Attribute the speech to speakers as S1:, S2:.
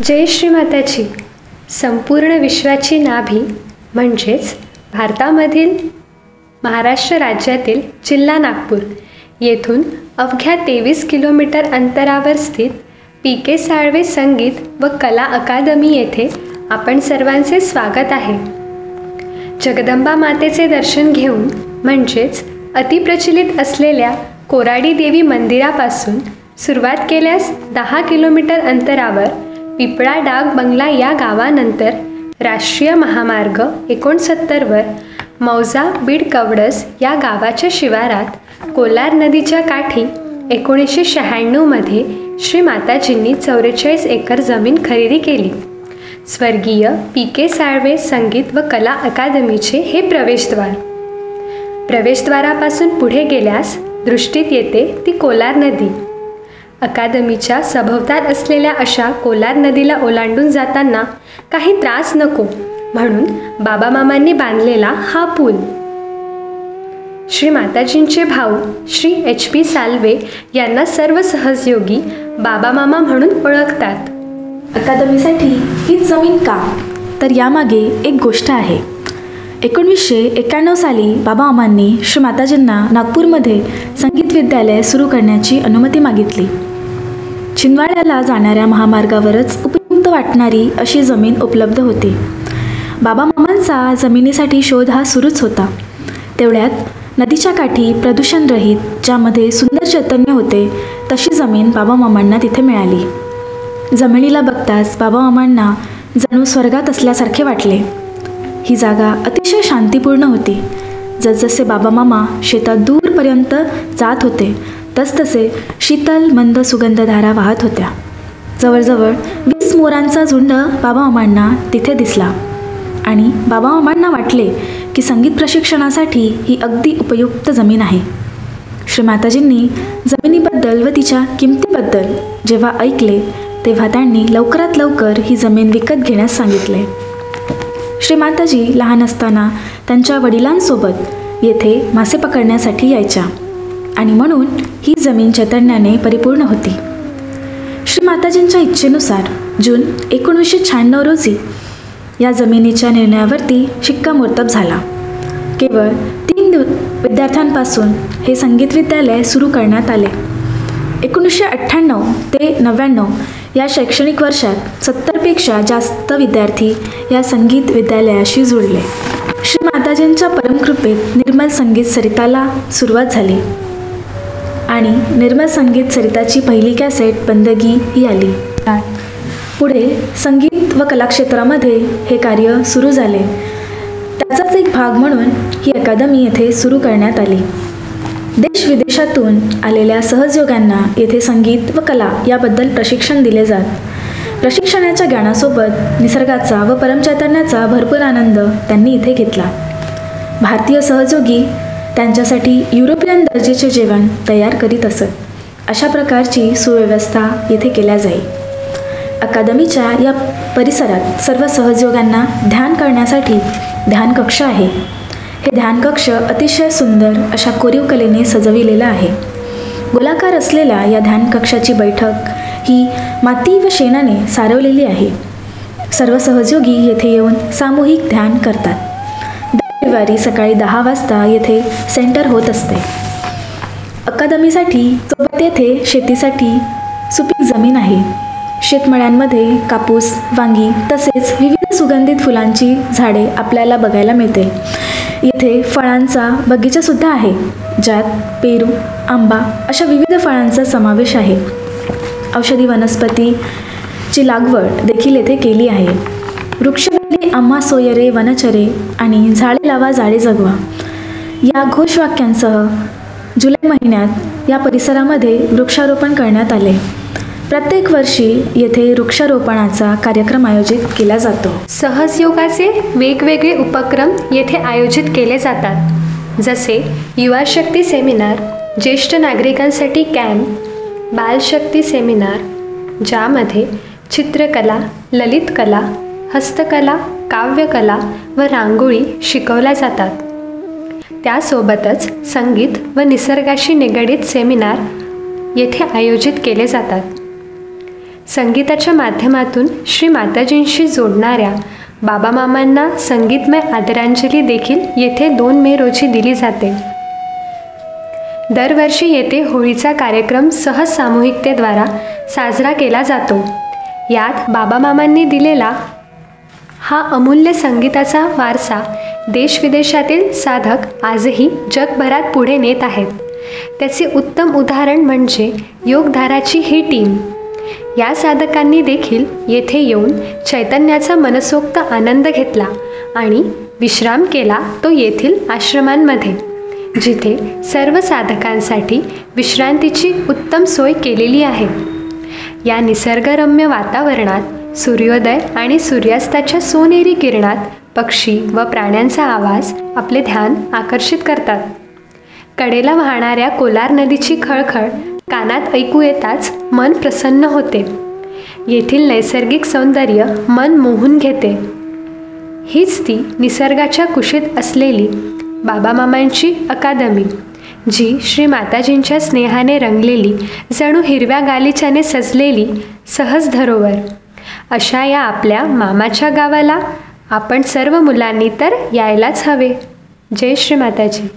S1: जय श्रीमाताची. संपूर्ण विश्वाची नाभी म्हणजेच भारतामधील महाराष्ट्र राज्यातील जिल्हा नागपूर येथून अवघ्या 23 किलोमीटर अंतरावर स्थित पी.के. साळवे संगीत व कला अकादमी येथे आपण सर्वांचे स्वागत आहे. जगदंबा मातेचे दर्शन घेऊन म्हणजेच अतिप्रचलित असलेल्या कोराडी देवी मंदिरापासून सुरुवात केल्यास 10 किलोमीटर अंतरावर पिपळा डाक बंगला या गावानंतर राष्ट्रीय महामार्ग 69 वर मौजा बीड कवडस या गावाच्या शिवारात कोलार नदीच्या काठी 1996 मध्ये श्री माताजींनी 44 एकर जमीन खरेदी केली. स्वर्गीय पी.के. साळवे संगीत व कला अकादमीचे हे प्रवेशद्वार. प्रवेशद्वारापासून पुढे गेल्यास दृष्टीत येते ती कोलार नदी. अकादमीच्या सभोवताल असलेल्या अशा कोलार नदीला ओलांडून जाताना काही त्रास नको म्हणून बाबा मामांनी बांधलेला हा पूल. श्री माताजींचे भाऊ श्री H.P. साळवे यांना सर्व सहयोगी बाबा मामा म्हणून ओळखतात.
S2: अकादमीसाठी ही जमीन का, तर यामागे एक गोष्ट आहे. 1991 साली बाबा मामांनी श्री माताजींना नागपूरमध्ये संगीत विद्यालय सुरू करण्याची अनुमती मागितली. छिंदवाड्याला जाणाऱ्या महामार्गावरच उपयुक्त वाटणारी अशी जमीन उपलब्ध होती. बाबा मामांचा जमिनीसाठी शोध हा सुरूच होता. तेवढ्यात नदीच्या काठी प्रदूषणरहित ज्यामध्ये सुंदर चैतन्य होते तशी जमीन बाबा मामांना तिथे मिळाली. जमिनीला बघताच बाबा मामांना जणू स्वर्गात असल्यासारखे वाटले. ही जागा अतिशय शांतीपूर्ण होती. जसजसे बाबा मामा शेतात दूरपर्यंत जात होते तसतसे शीतल मंद सुगंधधारा वाहत होत्या. जवळजवळ 20 मोरांचा झुंड बाबा मामांना तिथे दिसला आणि बाबा मामांना वाटले की संगीत प्रशिक्षणासाठी ही अगदी उपयुक्त जमीन आहे. श्री माताजींनी जमिनीबद्दल व तिच्या किमतीबद्दल जेव्हा ऐकले तेव्हा त्यांनी लवकरात लवकर ही जमीन विकत घेण्यास सांगितले. श्री माताजी लहान असताना त्यांच्या वडिलांसोबत येथे मासे पकडण्यासाठी यायच्या आणि म्हणून ही जमीन चैतन्याने परिपूर्ण होती. श्री माताजींच्या इच्छेनुसार जून 1996 रोजी या जमिनीच्या निर्णयावरती शिक्कामोर्तब झाला. केवळ 3 विद्यार्थ्यांपासून हे संगीत विद्यालय सुरू करण्यात आले. 1998 ते 99 या शैक्षणिक वर्षात 70पेक्षा जास्त विद्यार्थी या संगीत विद्यालयाशी जुळले. श्री माताजींच्या परमकृपेत निर्मल संगीत सरिताला सुरुवात झाली आणि निर्मल संगीत सरिताची पहिली कॅसेट बंदगी ही आली. पुढे संगीत व कलाक्षेत्रामध्ये हे कार्य सुरू झाले. त्याचाच एक भाग म्हणून ही अकादमी येथे सुरू करण्यात आली. देश विदेशातून आलेल्या सहयोग्यांना येथे संगीत व कला याबद्दल प्रशिक्षण दिले जात. प्रशिक्षणाच्या ज्ञानासोबत निसर्गाचा व परमचैतन्याचा भरपूर आनंद त्यांनी इथे घेतला. भारतीय सहयोगी त्यांच्यासाठी युरोपियन दर्जाचे जेवण तयार करीत असत. अशा प्रकारची सुव्यवस्था येथे केल्या जाई. अकादमीच्या या परिसरात सर्व सहयोग्यांना ध्यान करण्यासाठी ध्यानकक्ष आहे. हे ध्यानकक्ष अतिशय सुंदर अशा कोरीव कलेने सजविलेला आहे. गोलाकार असलेल्या या ध्यानकक्षाची बैठक ही माती व शेणाने सारवलेली आहे. सर्व सहयोगी येथे येऊन सामूहिक ध्यान करतात. रविवारी सकाळी 10 वाजता येथे सेंटर होत असते. अकादमीसाठी सोबत येथे शेतीसाठी सुपीक जमीन आहे. शेतमळ्यांमध्ये कापूस, वांगी तसेच विविध सुगंधित फुलांची झाडे आपल्याला बघायला मिळते. येथे फळांचा बगीचासुद्धा आहे ज्यात पेरू, आंबा अशा विविध फळांचा समावेश आहे. औषधी वनस्पतीची लागवड देखील येथे केली आहे. वृक्षवल्ली आम्हा सोयरे वनचरे आणि झाडे लावा झाडे जगवा या घोषवाक्यांसह जुलै महिन्यात या परिसरामध्ये वृक्षारोपण करण्यात आले. प्रत्येक वर्षी येथे वृक्षारोपणाचा कार्यक्रम आयोजित केला जातो.
S1: सहजयोगाचे वेगवेगळे उपक्रम येथे आयोजित केले जातात. जसे युवा शक्ती सेमिनार, ज्येष्ठ नागरिकांसाठी कॅम्प, बालशक्ती सेमिनार ज्यामध्ये चित्रकला, ललित कला, हस्तकला, काव्यकला व रांगोळी शिकवल्या जातात. त्यासोबतच संगीत व निसर्गाशी निगडीत सेमिनार येथे आयोजित केले जातात. संगीताच्या माध्यमातून श्री माताजींशी जोडणाऱ्या बाबा मामांना संगीतमय आदरांजली देखील येथे 2 मे रोजी दिली जाते. दरवर्षी येथे होळीचा कार्यक्रम सहज सामूहिकतेद्वारा साजरा केला जातो. यात बाबा मामांनी दिलेला हा अमूल्य संगीताचा वारसा देशविदेशातील साधक आजही जगभरात पुढे नेत आहेत. त्याचे उत्तम उदाहरण म्हणजे योगधाराची ही टीम. या साधकांनी देखील येथे येऊन चैतन्याचा मनसोक्त आनंद घेतला आणि विश्राम केला, तो येथील आश्रमांमध्ये, जिथे सर्व साधकांसाठी विश्रांतीची उत्तम सोय केलेली आहे. या निसर्गरम्य वातावरणात सूर्योदय आणि सूर्यास्ताच्या सोनेरी किरणात पक्षी व प्राण्यांचा आवाज आपले ध्यान आकर्षित करतात. कडेला वाहणाऱ्या कोलार नदीची खळखळ कानात ऐकू येताच मन प्रसन्न होते. येथील नैसर्गिक सौंदर्य मन मोहून घेते. हीच ती निसर्गाच्या कुशीत असलेली बाबा मामांची अकादमी, जी श्री माताजींच्या स्नेहाने रंगलेली, जणू हिरव्या गालिच्याने सजलेली सहज धरोवर. अशा या आपल्या मामाच्या गावाला आपण सर्व मुलांनी तर यायलाच हवे. जय श्री माताजी.